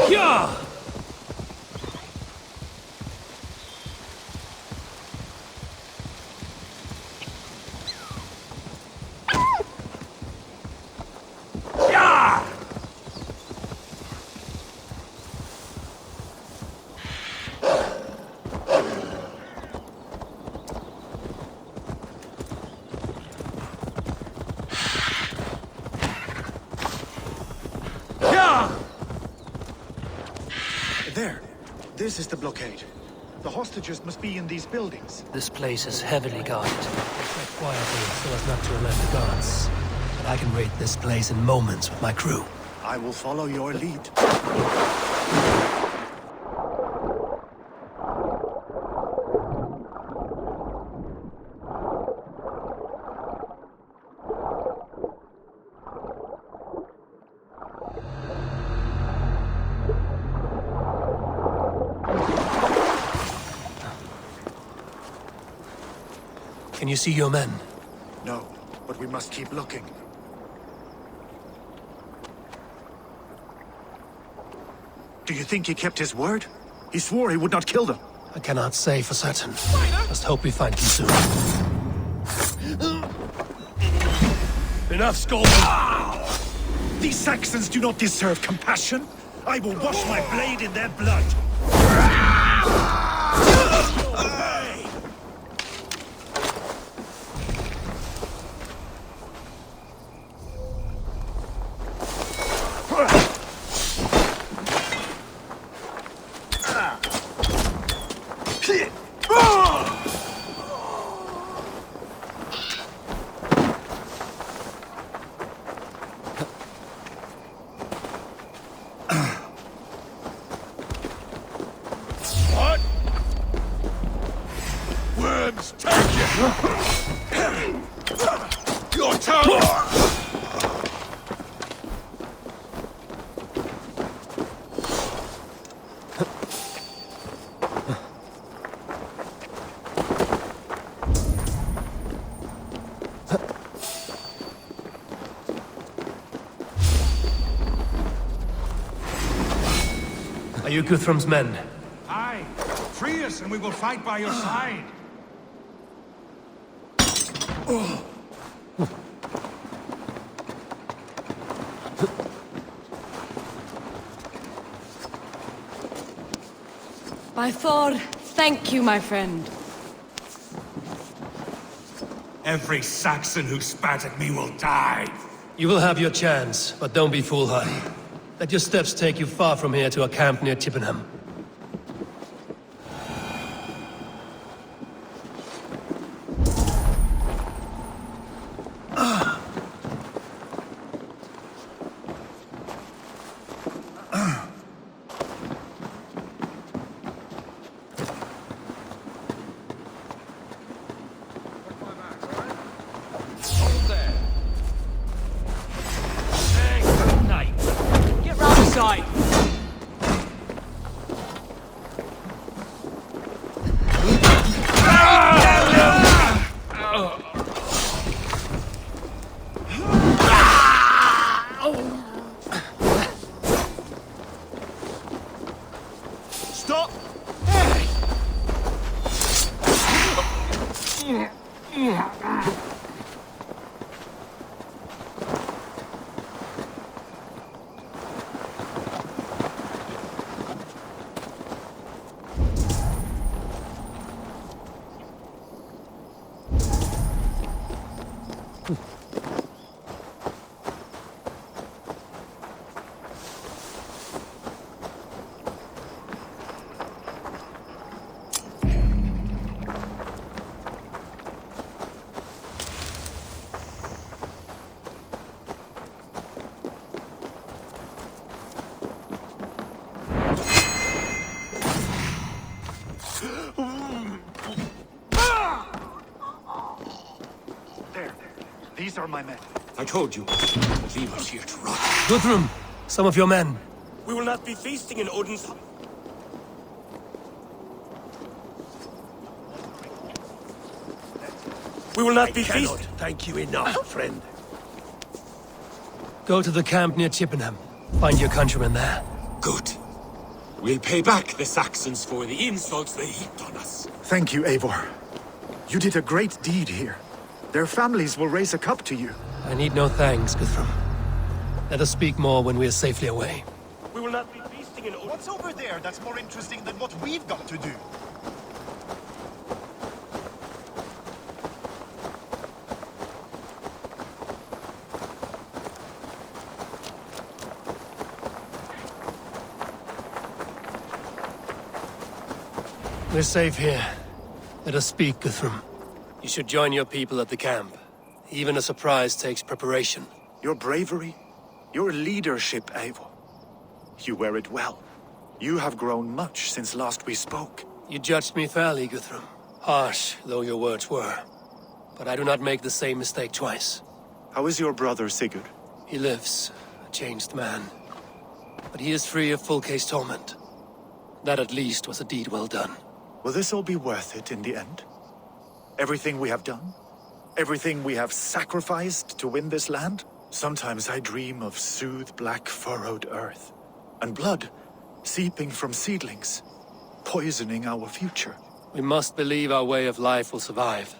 Yeah! There. This is the blockade. The hostages must be in these buildings. This place is heavily guarded. Tread quietly so as not to alert the guards. But I can raid this place in moments with my crew. I will follow your lead. Can you see your men? No, but we must keep looking. Do you think he kept his word? He swore he would not kill them. I cannot say for certain. Just hope we find him soon. Enough scolding! These Saxons do not deserve compassion. I will wash my blade in their blood. Your tongue! Are you Guthrum's men? Aye. Free us and we will fight by your side. By Thor, thank you, my friend. Every Saxon who spat at me will die. You will have your chance, but don't be foolhardy. Let your steps take you far from here to a camp near Chippenham. Stop! There. These are my men. I told you. Leave us here to rot. Guthrum, some of your men. We will not be feasting in Odin's... We will not be Cannot feasted. thank you enough, friend. Go to the camp near Chippenham. Find your countrymen there. Good. We'll pay back the Saxons for the insults they heaped on us. Thank you, Eivor. You did a great deed here. Their families will raise a cup to you. I need no thanks, Guthrum. Let us speak more when we are safely away. We will not be feasting in Odin. What's over there that's more interesting than what we've got to do? We're safe here. Let us speak, Guthrum. You should join your people at the camp. Even a surprise takes preparation. Your bravery, your leadership, Eivor. You wear it well. You have grown much since last we spoke. You judged me fairly, Guthrum. Harsh though your words were. But I do not make the same mistake twice. How is your brother, Sigurd? He lives, a changed man. But he is free of full case torment. That at least was a deed well done. Will this all be worth it in the end? Everything we have done? Everything we have sacrificed to win this land? Sometimes I dream of soothed black furrowed earth. And blood seeping from seedlings, poisoning our future. We must believe our way of life will survive.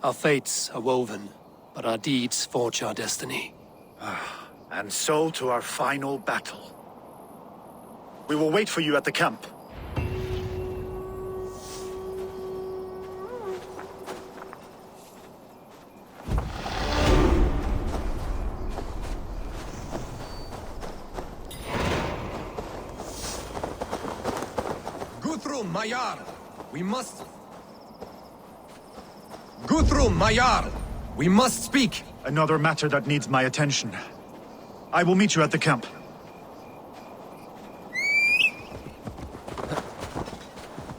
Our fates are woven, but our deeds forge our destiny. And so to our final battle. We will wait for you at the camp. Guthrum, my Jarl! We must... Guthrum, my Jarl! We must speak! Another matter that needs my attention. I will meet you at the camp.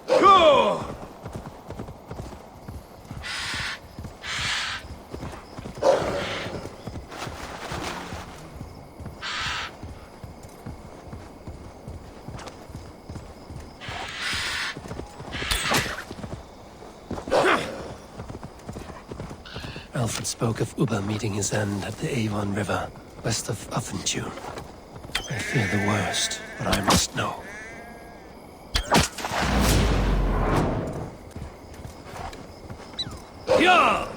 Go! Alfred spoke of Ubba meeting his end at the Avon River, west of Uffentune. I fear the worst, but I must know. Yeah!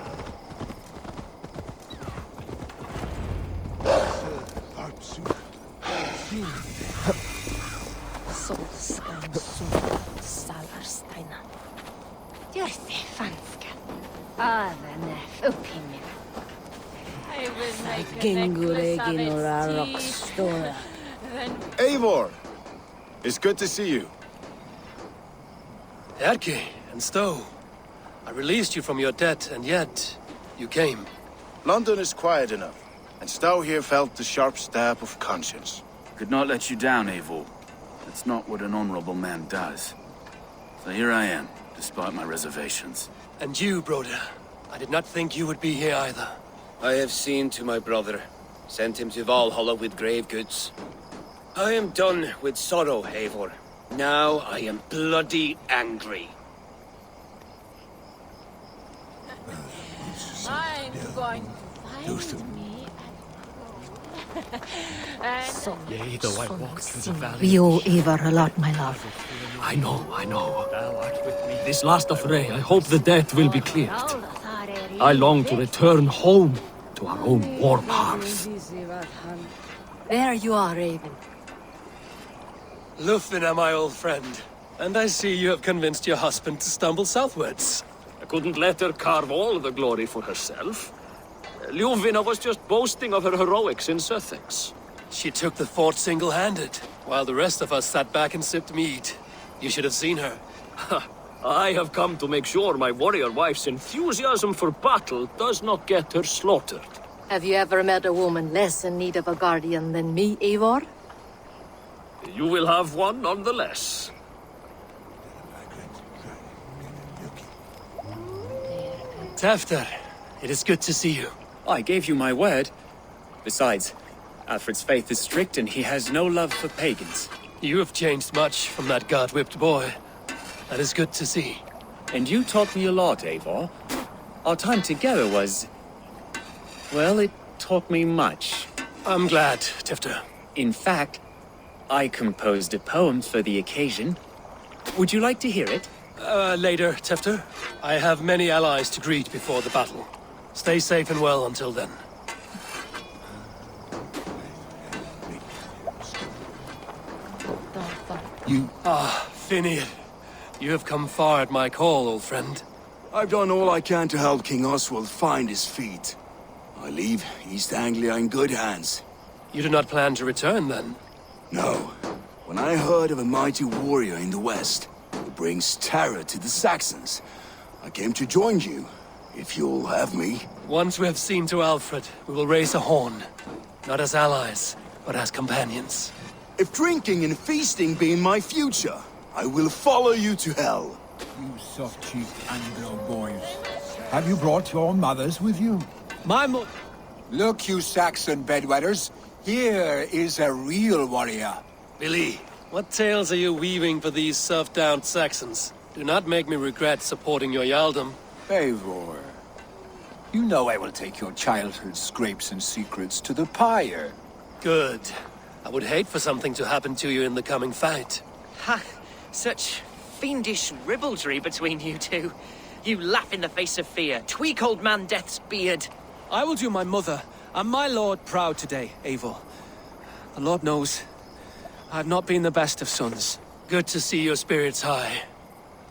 Solskan Salarsteina. Djörthi fanska. Avenef upphimmel. I will make a Gengure necklace of ginora its rockstora. teeth. Then Eivor! It's good to see you. Erki and Stowe. I released you from your debt, and yet you came. London is quiet enough, and Stow here felt the sharp stab of conscience. Could not let you down, Eivor. That's not what an honorable man does. So here I am, despite my reservations. And you, Broder. I did not think you would be here either. I have seen to my brother, sent him to Valhalla with grave goods. I am done with sorrow, Eivor. Now I am bloody angry. I'm going to find me and Yea, though I walk through the valley. You owe Ivar a lot, my love. I know. Thou art with me. This last affray, I hope the debt will be cleared. I long to return home to our own warm hearth. There you are, Raven. Lufvina, my old friend. And I see you have convinced your husband to stumble southwards. I couldn't let her carve all the glory for herself. Ljuvina was just boasting of her heroics in Sussex. She took the fort single-handed, while the rest of us sat back and sipped mead. You should have seen her. I have come to make sure my warrior wife's enthusiasm for battle does not get her slaughtered. Have you ever met a woman less in need of a guardian than me, Eivor? You will have one nonetheless. Tefter, it is good to see you. I gave you my word. Besides, Alfred's faith is strict and he has no love for pagans. You have changed much from that god-whipped boy. That is good to see. And you taught me a lot, Eivor. our time together was... well, it taught me much. I'm glad, Tifter. In fact, I composed a poem for the occasion. Would you like to hear it? Later, Tifter. I have many allies to greet before the battle. Stay safe and well until then. Finnear. You have come far at my call, old friend. I've done all I can to help King Oswald find his feet. I leave East Anglia in good hands. You do not plan to return, then? No. When I heard of a mighty warrior in the west who brings terror to the Saxons, I came to join you, if you'll have me. Once we have seen to Alfred, we will raise a horn. Not as allies, but as companions. If drinking and feasting be in my future, I will follow you to hell. You soft-cheeked Anglo boys. Have you brought your mothers with you? Look, you Saxon bedwetters. Here is a real warrior. Billy, what tales are you weaving for these self-downed Saxons? Do not make me regret supporting your Yaldom. Eivor, you know I will take your childhood scrapes and secrets to the pyre. Good. I would hate for something to happen to you in the coming fight. Ha! Such fiendish ribaldry between you two. You laugh in the face of fear. Tweak old man Death's beard. I will do my mother and my lord proud today, Eivor. The Lord knows, I have not been the best of sons. Good to see your spirits high.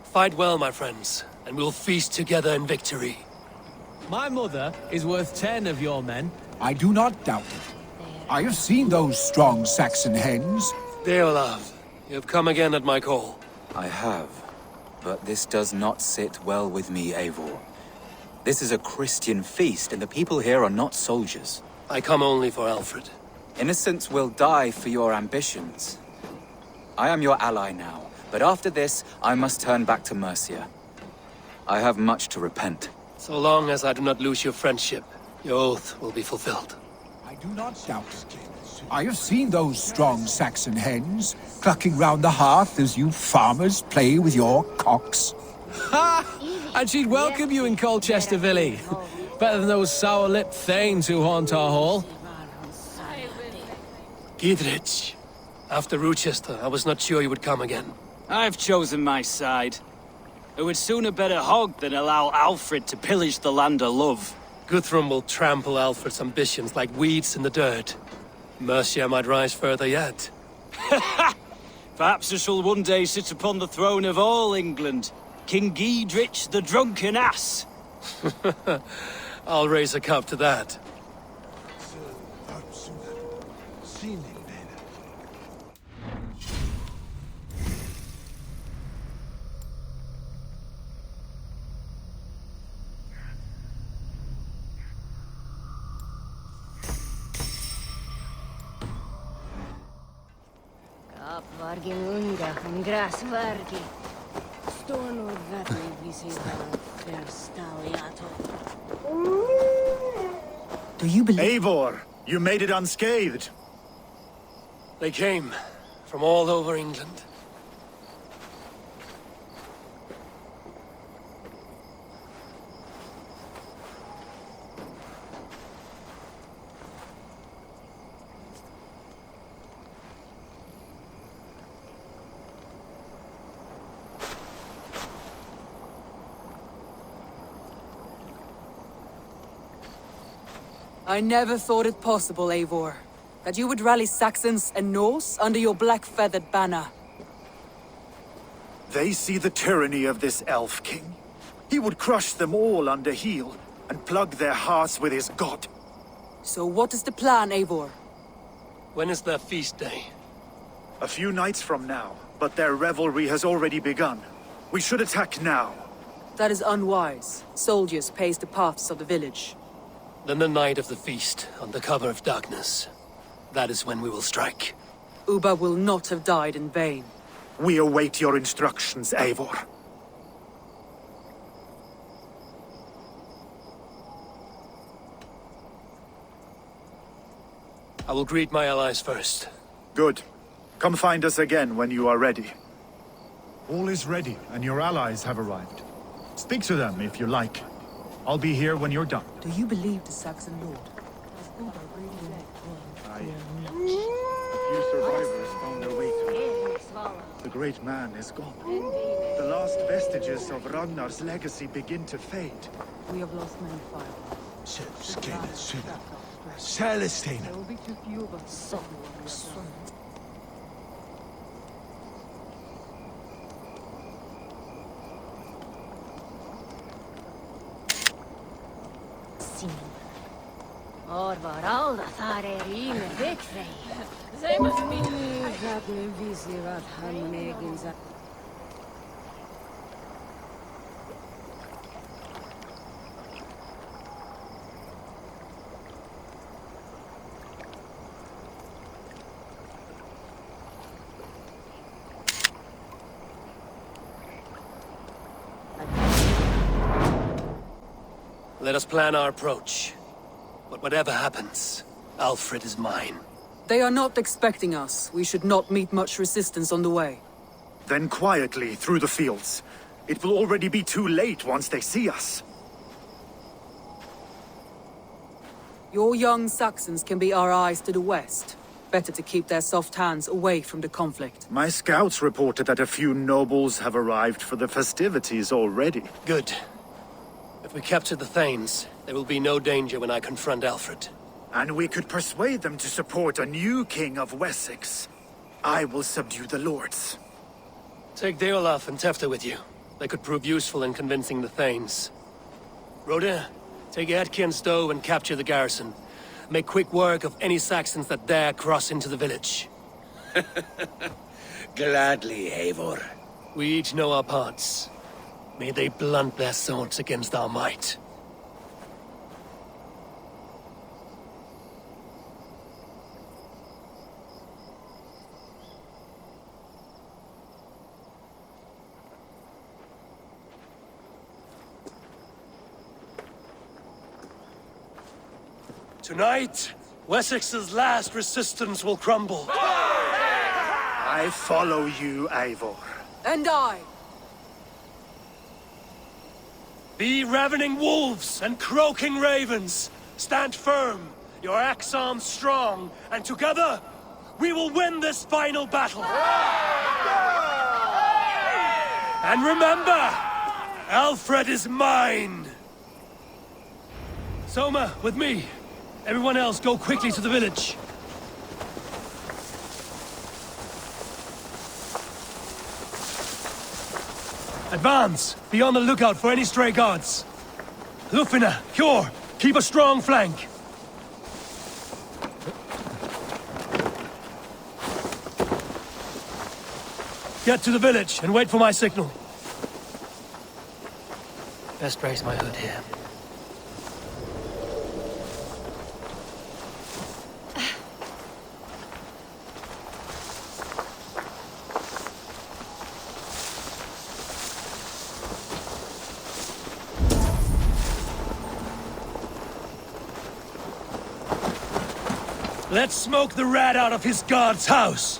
Fight well, my friends, and we'll feast together in victory. My mother is worth 10 of your men. I do not doubt it. I have seen those strong Saxon hens. Deolav, you have come again at my call. I have, but this does not sit well with me, Eivor. This is a Christian feast, and the people here are not soldiers. I come only for Alfred. Innocents will die for your ambitions. I am your ally now, but after this, I must turn back to Mercia. I have much to repent. So long as I do not lose your friendship, your oath will be fulfilled. I do not doubt it. I have seen those strong Saxon hens clucking round the hearth as you farmers play with your cocks. Ha! And she'd welcome you in Colchester, Villy. Better than those sour-lipped thanes who haunt our hall. Gidrich, after Rochester, I was not sure you would come again. I've chosen my side. I would sooner bet a hog than allow Alfred to pillage the land of love. Guthrum will trample Alfred's ambitions like weeds in the dirt. Mercia might rise further yet. Perhaps I shall one day sit upon the throne of all England. King Giedrich the drunken ass. I'll raise a cup to that. Vargi munda, en gras vargi. Stornor vatni visiva verstaliato. Do you believe? Eivor, you made it unscathed. They came from all over England. I never thought it possible, Eivor, that you would rally Saxons and Norse under your black-feathered banner. They see the tyranny of this elf king. He would crush them all under heel and plug their hearts with his god. So what is the plan, Eivor? When is their feast day? A few nights from now, but their revelry has already begun. We should attack now. That is unwise. Soldiers pace the paths of the village. Then the night of the feast, under cover of darkness. That is when we will strike. Ubba will not have died in vain. We await your instructions, Eivor. I will greet my allies first. Good. Come find us again when you are ready. All is ready, and your allies have arrived. Speak to them if you like. I'll be here when you're done. Do you believe the Saxon lord? Few survivors found their way to it. The great man is gone. The last vestiges of Ragnar's legacy begin to fade. We have lost many fire. Celestine. There will be too few of us. Orvar alla thar med bekväm. Zij must be dat me visie wat han megen za. Let us plan our approach. But whatever happens, Alfred is mine. They are not expecting us. We should not meet much resistance on the way. Then quietly through the fields. It will already be too late once they see us. Your young Saxons can be our eyes to the west. Better to keep their soft hands away from the conflict. My scouts reported that a few nobles have arrived for the festivities already. Good. If we capture the Thanes, there will be no danger when I confront Alfred. And we could persuade them to support a new king of Wessex. I will subdue the lords. Take Deolaf and Tefta with you. They could prove useful in convincing the Thanes. Rhoda, take Edki and Stowe and capture the garrison. Make quick work of any Saxons that dare cross into the village. Gladly, Eivor. We each know our parts. May they blunt their swords against our might. Tonight, Wessex's last resistance will crumble. I follow you, Eivor. And I. Be ravening wolves and croaking ravens. Stand firm, your axe arms strong, and together, we will win this final battle. And remember, Alfred is mine. Soma, with me. Everyone else, go quickly to the village. Advance! Be on the lookout for any stray guards. Lufina, Hjor, keep a strong flank. Get to the village and wait for my signal. Best brace my hood here. Let's smoke the rat out of his guard's house!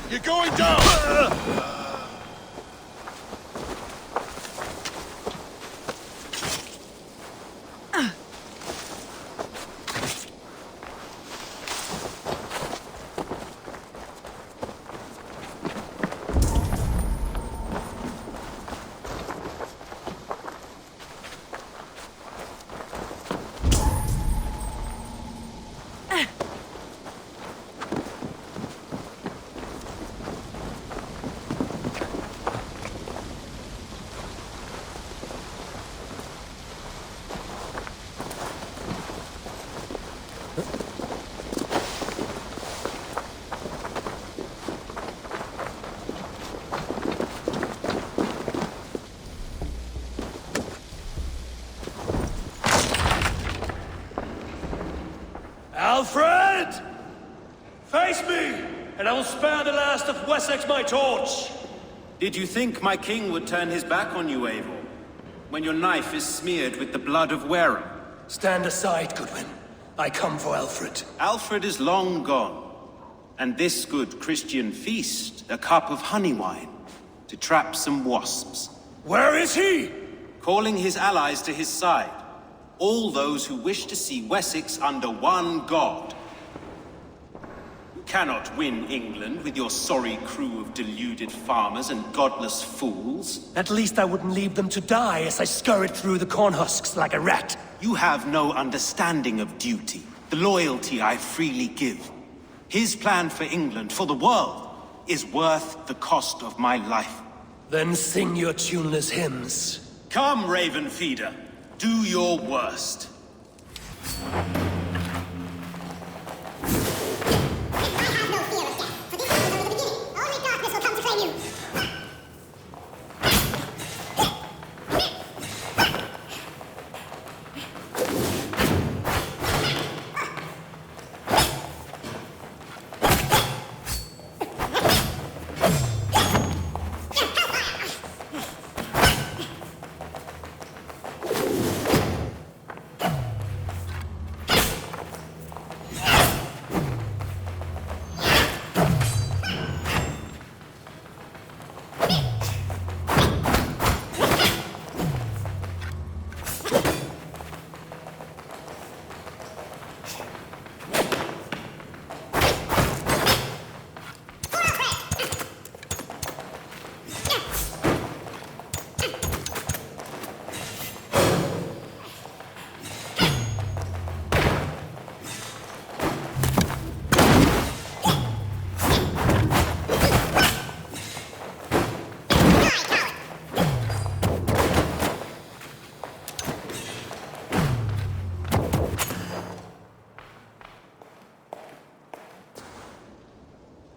You're going down! Alfred! Face me, and I will spare the last of Wessex my torch! Did you think my king would turn his back on you, Eivor? When your knife is smeared with the blood of Wareham? Stand aside, Goodwin. I come for Alfred. Alfred is long gone. And this good Christian feast, a cup of honey wine, to trap some wasps. Where is he? Calling his allies to his side. All those who wish to see Wessex under one god. You cannot win England with your sorry crew of deluded farmers and godless fools. At least I wouldn't leave them to die as I scurried through the corn husks like a rat. You have no understanding of duty, the loyalty I freely give. His plan for England, for the world, is worth the cost of my life. Then sing your tuneless hymns. Come, Raven Feeder. Do your worst.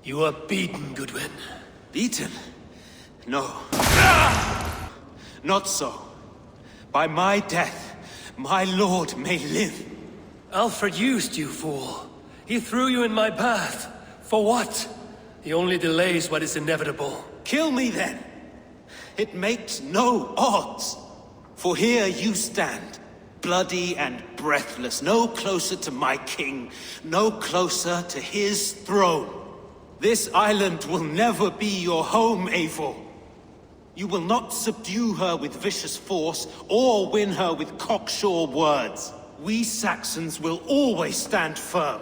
You are beaten, Goodwin. Beaten? No. Not so. By my death, my lord may live. Alfred used you, fool. He threw you in my path. For what? He only delays what is inevitable. Kill me then. It makes no odds. For here you stand, bloody and breathless, no closer to my king, no closer to his throne. This island will never be your home, Eivor. You will not subdue her with vicious force, or win her with cocksure words. We Saxons will always stand firm,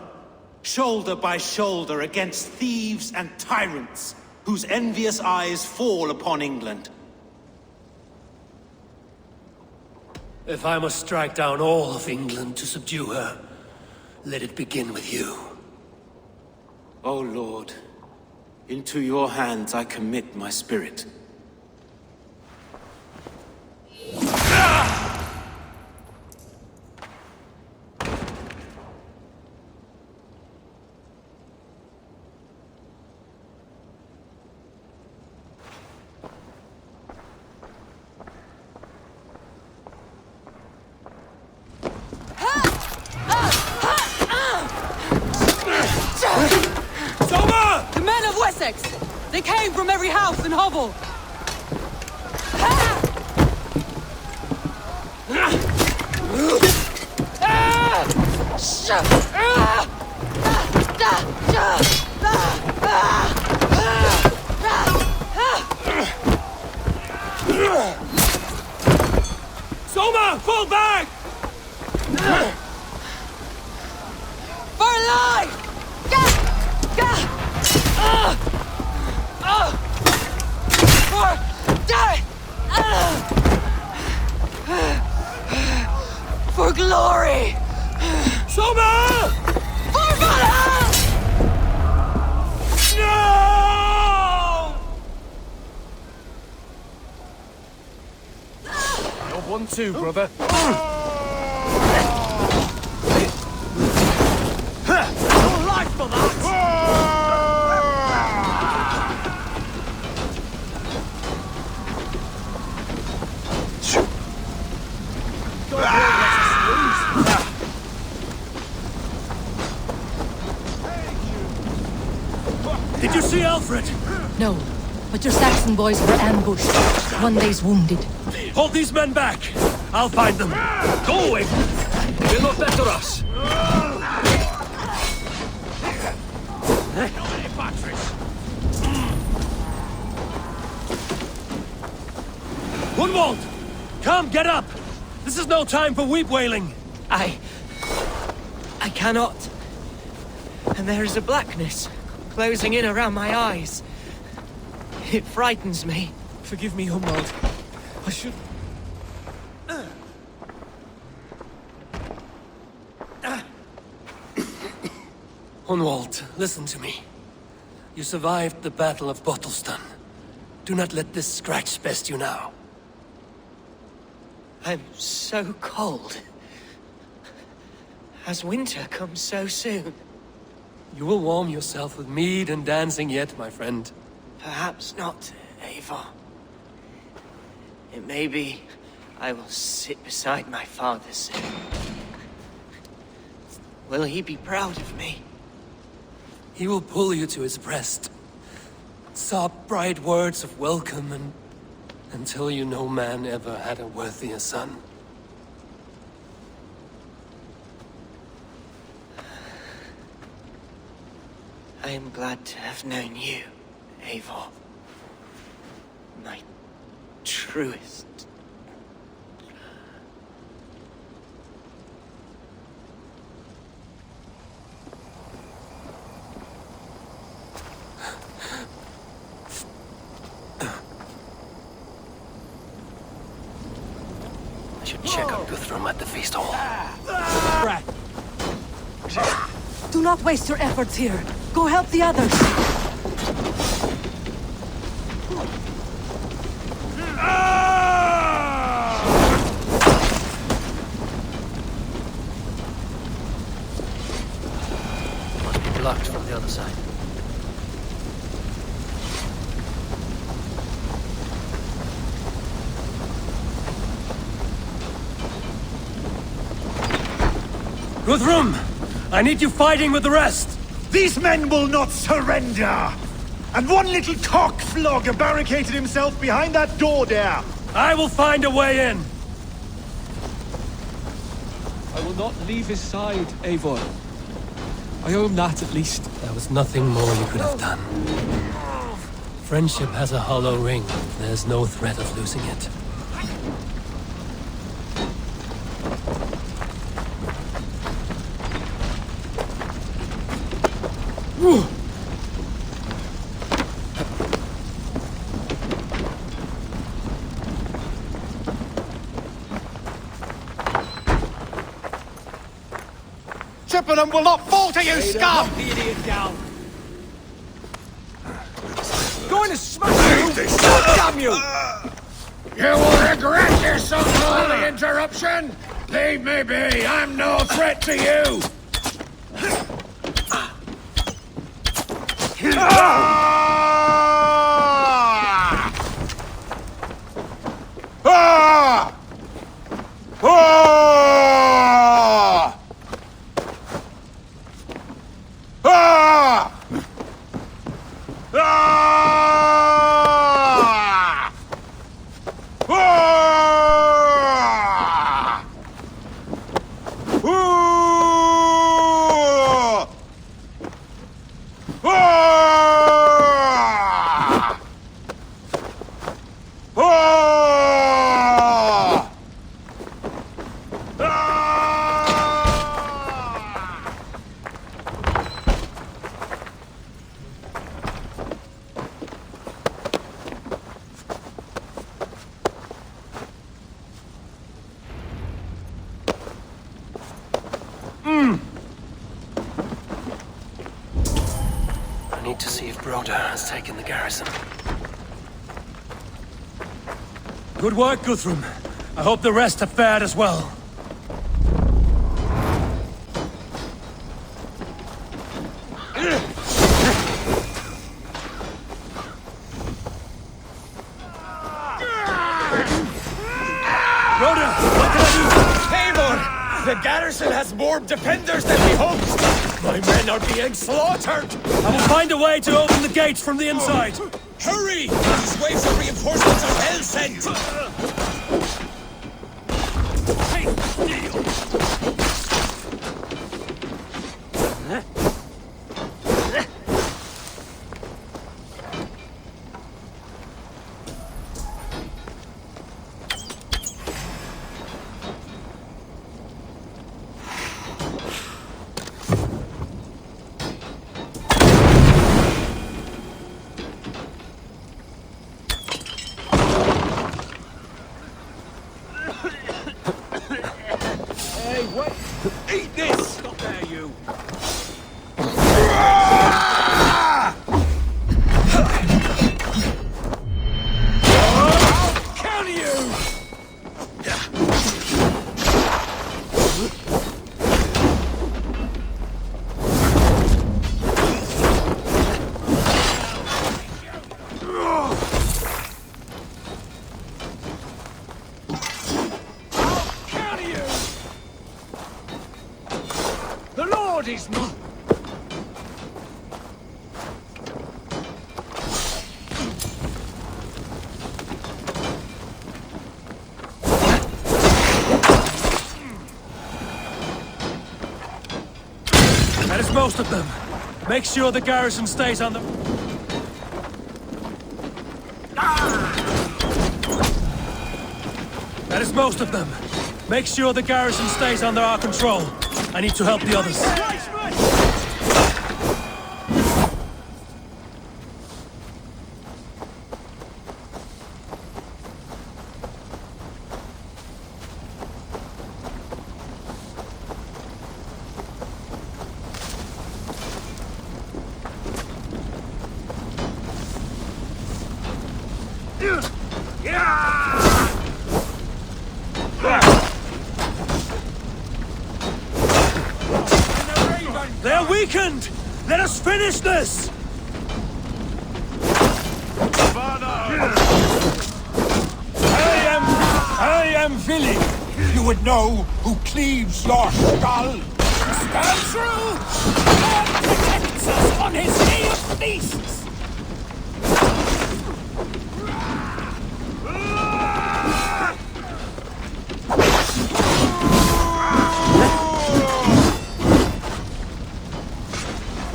shoulder by shoulder against thieves and tyrants, whose envious eyes fall upon England. If I must strike down all of England to subdue her, let it begin with you. O Lord, into your hands I commit my spirit. The men of Wessex! They came from every house and hovel! Soma, fall back! For life! For glory! Soma! For Valhalla! No! You're one too, brother. Your life for that! Alfred! No, but your Saxon boys were ambushed. One day's wounded. Hold these men back! I'll find them. Go away! Will not better us. Gunwald! Come, get up! This is no time for weep wailing! I cannot. And there is a blackness closing in around my eyes. It frightens me. Forgive me, Hunwald. I should... Hunwald, listen to me. You survived the Battle of Bottleston. Do not let this scratch best you now. I'm so cold. Has winter come so soon? You will warm yourself with mead and dancing yet, my friend. Perhaps not, Eivor. It may be I will sit beside my father soon. Will he be proud of me? He will pull you to his breast. Sob bright words of welcome and... until you no man ever had a worthier son. I am glad to have known you, Eivor. My truest. I should check on Guthrum at the feast hall. Do not waste your efforts here. Go help the others. Must be blocked from the other side. Guthrum! I need you fighting with the rest! These men will not surrender! And one little cockflogger barricaded himself behind that door there! I will find a way in! I will not leave his side, Eivor. I owe him that, at least. There was nothing more you could have done. Friendship has a hollow ring. There's no threat of losing it. Chippenham will not fall to you, scum! The idiot down. Going to smash you! Damn you! You will regret this unholy interruption! Leave me be! I'm no threat to you! I need to see if Broder has taken the garrison. Good work, Guthrum. I hope the rest have fared as well. Eivor! The garrison has more defenders than we hoped! My men are being slaughtered! I will find a way to open the gates from the inside! Hurry! These waves of reinforcements are hell sent! Eat this! Stop there, you! I'll kill you! The Lord is not... That is most of them. Make sure the garrison stays on the... That is most of them. Make sure the garrison stays under our control. I need to help the others. They're weakened! Let us finish this! I am Vili. You would know who cleaves your skull. Stand true! God protects us on his day of feasts!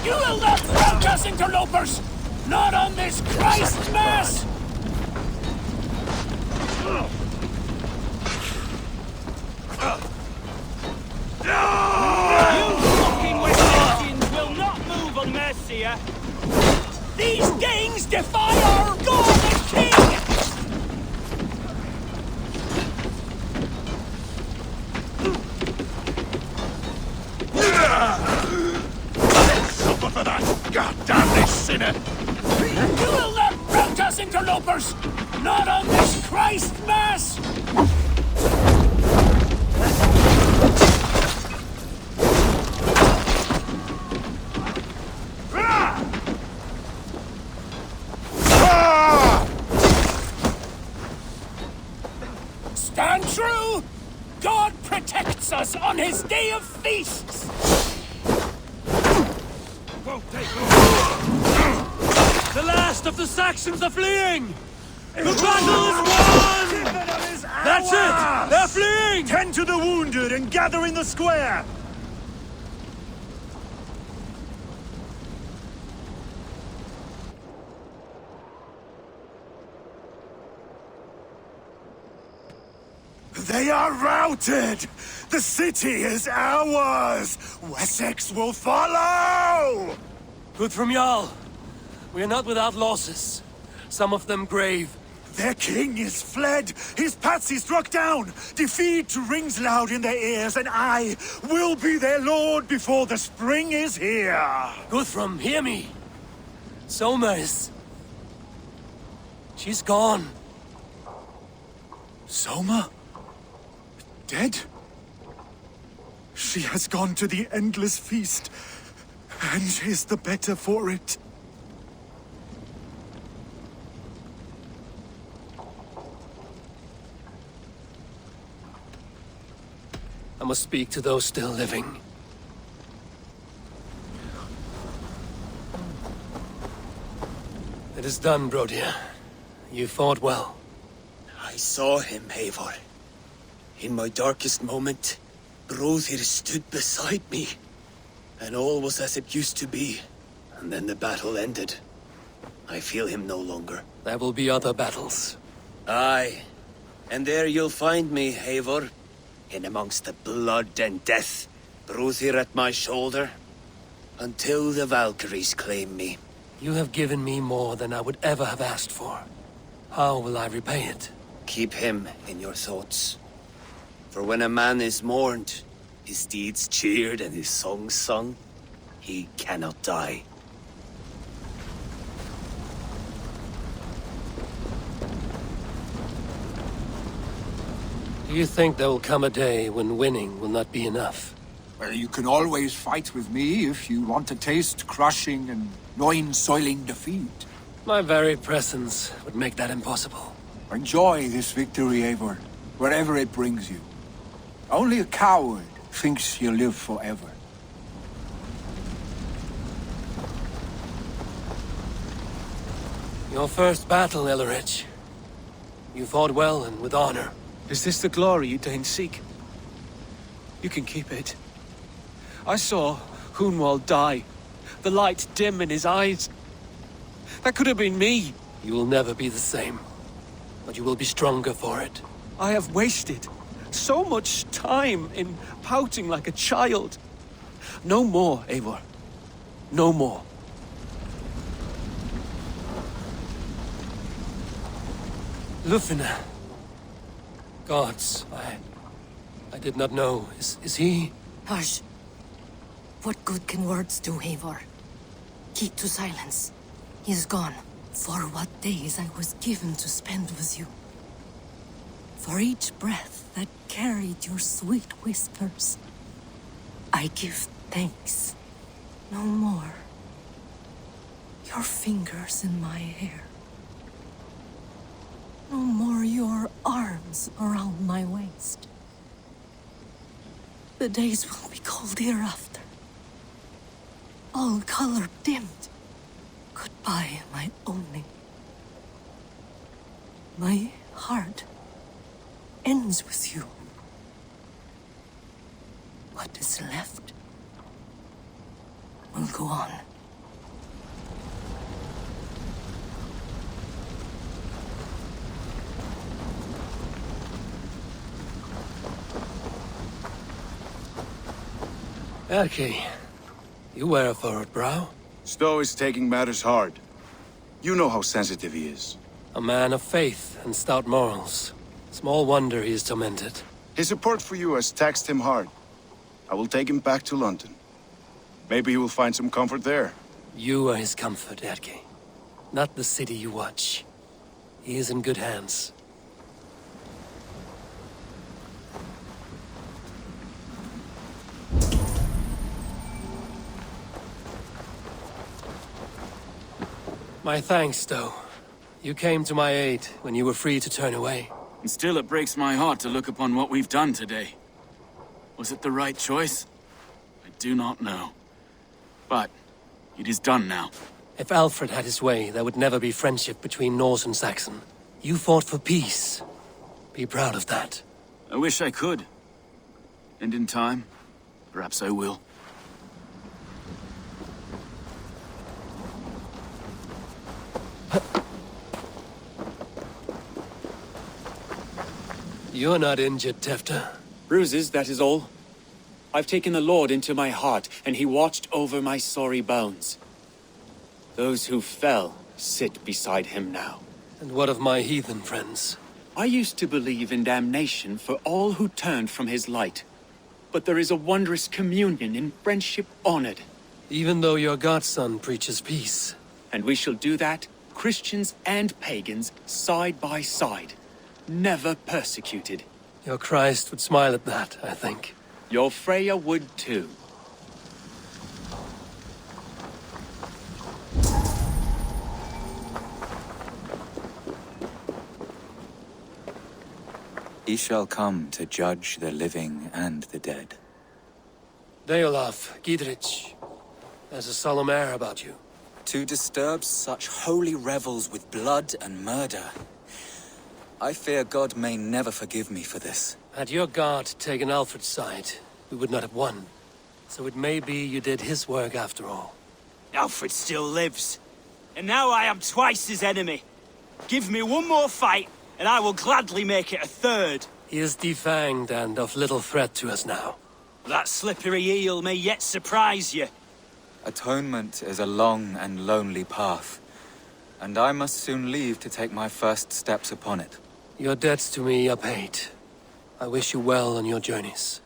You will not rout us, interlopers! Not on this Christ Mass! You fucking West will not move on Mercia! These Danes defy our God and King! Suffer for that! God damn this sinner! You will not rout us, interlopers! Not on this Christ Mass! Stand true! God protects us on his day of feasts! The last of the Saxons are fleeing! The battle is won! That's it! They're fleeing! Tend to the wounded and gather in the square! They are routed! The city is ours! Wessex will follow! Good from Jarl. We are not without losses. Some of them grave. Their king is fled! His patsy struck down! Defeat rings loud in their ears, and I will be their lord before the spring is here! Guthrum, hear me! Soma is... She's gone. Soma? Dead? She has gone to the endless feast, and is the better for it. I must speak to those still living. It is done, Brodia. You fought well. I saw him, Eivor. In my darkest moment, Hrothir stood beside me. And all was as it used to be. And then the battle ended. I feel him no longer. There will be other battles. Aye. And there you'll find me, Eivor. In amongst the blood and death. Hrothir at my shoulder. Until the Valkyries claim me. You have given me more than I would ever have asked for. How will I repay it? Keep him in your thoughts. For when a man is mourned, his deeds cheered and his songs sung, he cannot die. Do you think there will come a day when winning will not be enough? Well, you can always fight with me if you want to taste crushing and loin-soiling defeat. My very presence would make that impossible. Enjoy this victory, Eivor, wherever it brings you. Only a coward thinks he'll live forever. Your first battle, Ellerich. You fought well and with honor. Is this the glory you deign seek? You can keep it. I saw Hunwald die. The light dim in his eyes. That could have been me. You will never be the same. But you will be stronger for it. I have wasted so much time in pouting like a child. No more, Eivor. No more. Lufina. Gods, I did not know. Is he? Hush. What good can words do, Eivor? Keep to silence. He is gone. For what days I was given to spend with you. For each breath that carried your sweet whispers. I give thanks. No more. Your fingers in my hair. No more your arms around my waist. The days will be cold hereafter. All color dimmed. Goodbye, my only. My heart ends with you. What is left will go on. Erki, you wear a furrowed brow. Stowe is taking matters hard. You know how sensitive he is. A man of faith and stout morals. Small wonder he is tormented. His support for you has taxed him hard. I will take him back to London. Maybe he will find some comfort there. You are his comfort, Erki. Not the city you watch. He is in good hands. My thanks, Stowe. You came to my aid when you were free to turn away. And still it breaks my heart to look upon what we've done today. Was it the right choice? I do not know. But it is done now. If Alfred had his way, there would never be friendship between Norse and Saxon. You fought for peace. Be proud of that. I wish I could. And in time, perhaps I will. You're not injured, Tefta. Bruises, that is all. I've taken the Lord into my heart, and he watched over my sorry bones. Those who fell sit beside him now. And what of my heathen friends? I used to believe in damnation for all who turned from his light. But there is a wondrous communion in friendship honored. Even though your godson preaches peace. And we shall do that, Christians and pagans, side by side. Never persecuted. Your Christ would smile at that, I think. Your Freya would too. He shall come to judge the living and the dead. Deolaf, Gidrich, there's a solemn air about you. To disturb such holy revels with blood and murder. I fear God may never forgive me for this. Had your guard taken Alfred's side, we would not have won. So it may be you did his work after all. Alfred still lives. And now I am twice his enemy. Give me one more fight, and I will gladly make it a third. He is defanged and of little threat to us now. That slippery eel may yet surprise you. Atonement is a long and lonely path, and I must soon leave to take my first steps upon it. Your debts to me are paid. I wish you well on your journeys.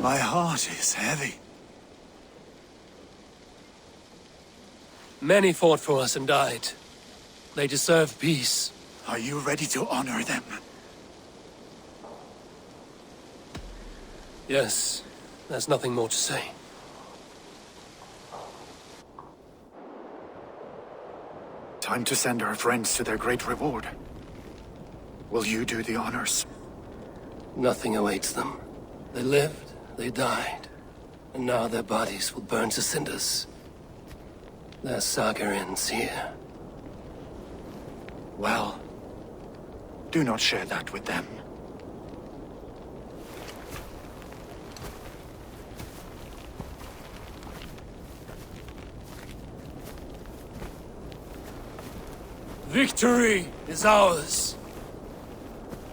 My heart is heavy. Many fought for us and died. They deserve peace. Are you ready to honor them? Yes, there's nothing more to say. Time to send our friends to their great reward. Will you do the honors? Nothing awaits them. They lived, they died, and now their bodies will burn to cinders. Their saga ends here. Well, do not share that with them. Victory is ours.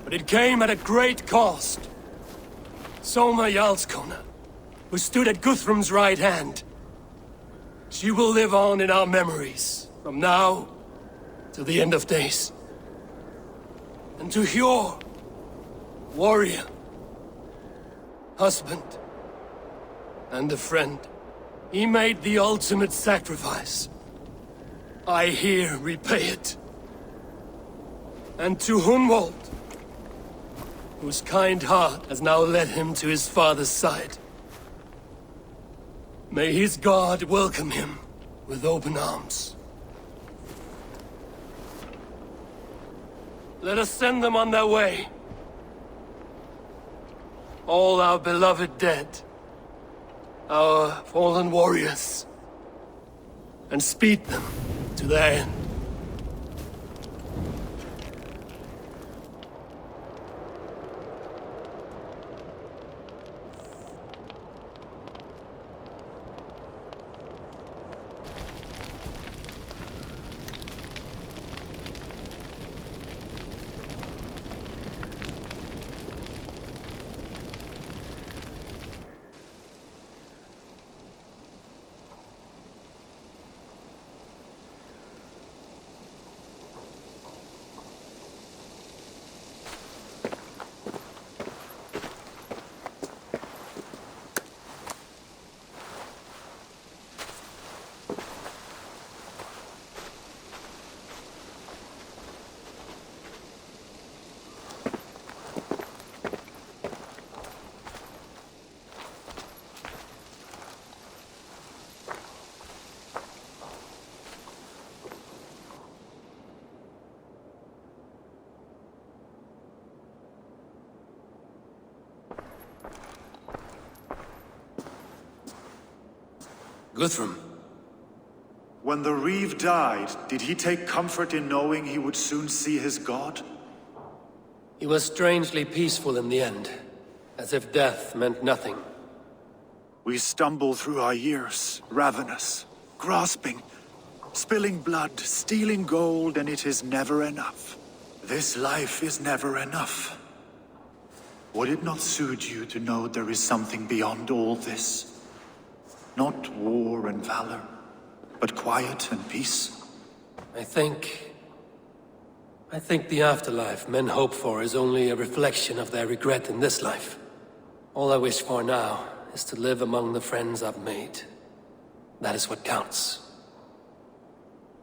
But it came at a great cost. Soma Jarlskona, who stood at Guthrum's right hand. She will live on in our memories, from now to the end of days. And to Hjor, warrior, husband, and a friend, he made the ultimate sacrifice. I here repay it. And to Hunwald, whose kind heart has now led him to his father's side. May his God welcome him with open arms. Let us send them on their way. All our beloved dead, our fallen warriors, and speed them to their end. Guthrum. When the Reeve died, did he take comfort in knowing he would soon see his god? He was strangely peaceful in the end, as if death meant nothing. We stumble through our years, ravenous, grasping, spilling blood, stealing gold, and it is never enough. This life is never enough. Would it not suit you to know there is something beyond all this? Not war and valor, but quiet and peace. I think the afterlife men hope for is only a reflection of their regret in this life. All I wish for now is to live among the friends I've made. That is what counts.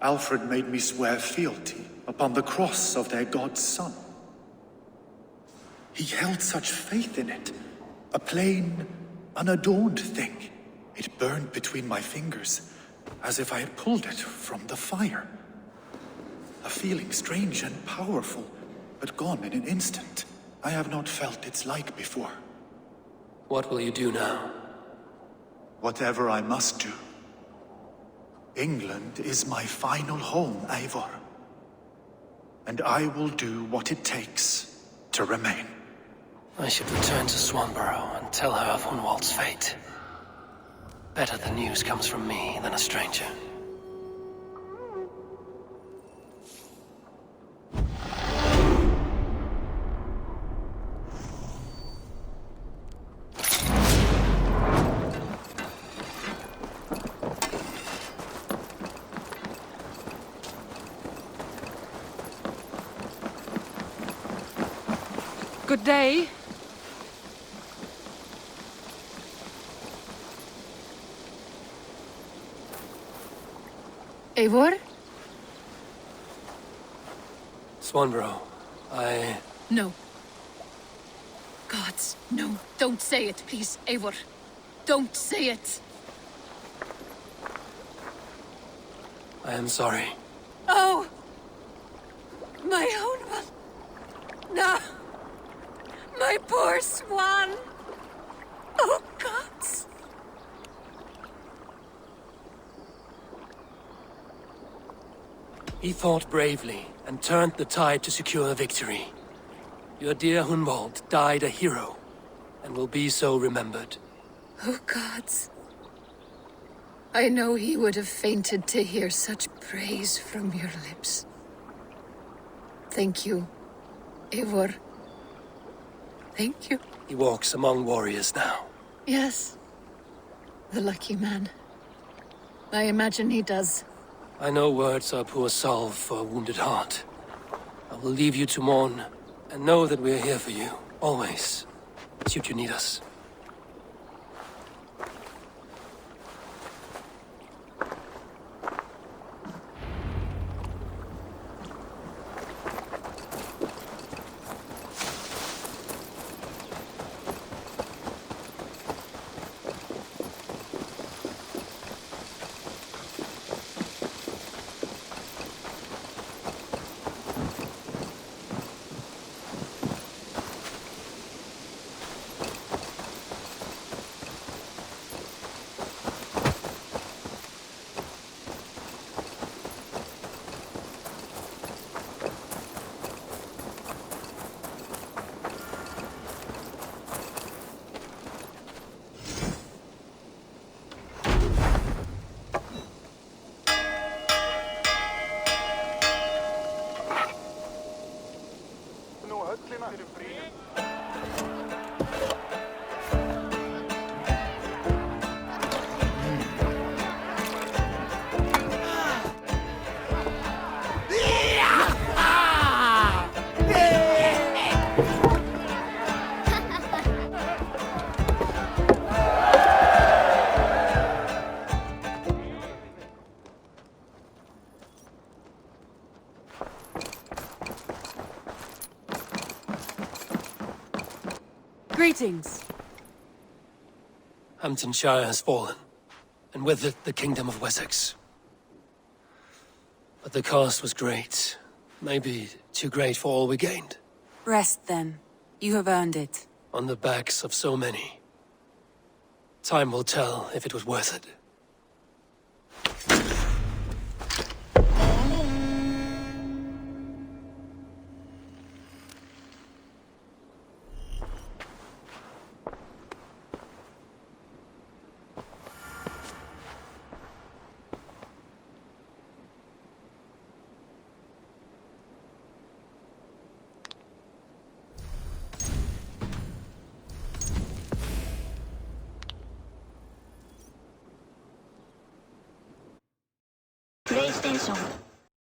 Alfred made me swear fealty upon the cross of their god's son. He held such faith in it, a plain, unadorned thing. It burned between my fingers, as if I had pulled it from the fire. A feeling strange and powerful, but gone in an instant. I have not felt its like before. What will you do now? Whatever I must do. England is my final home, Eivor. And I will do what it takes to remain. I should return to Swanborough and tell her of Hunwald's fate. Better the news comes from me than a stranger. Good day. Eivor? Swanborough, No. Gods, no. Don't say it, please, Eivor. Don't say it. I am sorry. Oh! My own one. No! My poor swan! Oh, gods! He fought bravely and turned the tide to secure a victory. Your dear Hunwald died a hero, and will be so remembered. Oh, gods. I know he would have fainted to hear such praise from your lips. Thank you, Eivor. Thank you. He walks among warriors now. Yes. The lucky man. I imagine he does. I know words are poor salve for a wounded heart. I will leave you to mourn, and know that we are here for you, always, should you need us. Greetings. Hamptonshire has fallen, and with it the Kingdom of Wessex. But the cost was great. Maybe too great for all we gained. Rest then. You have earned it. On the backs of so many. Time will tell if it was worth it. PlayStation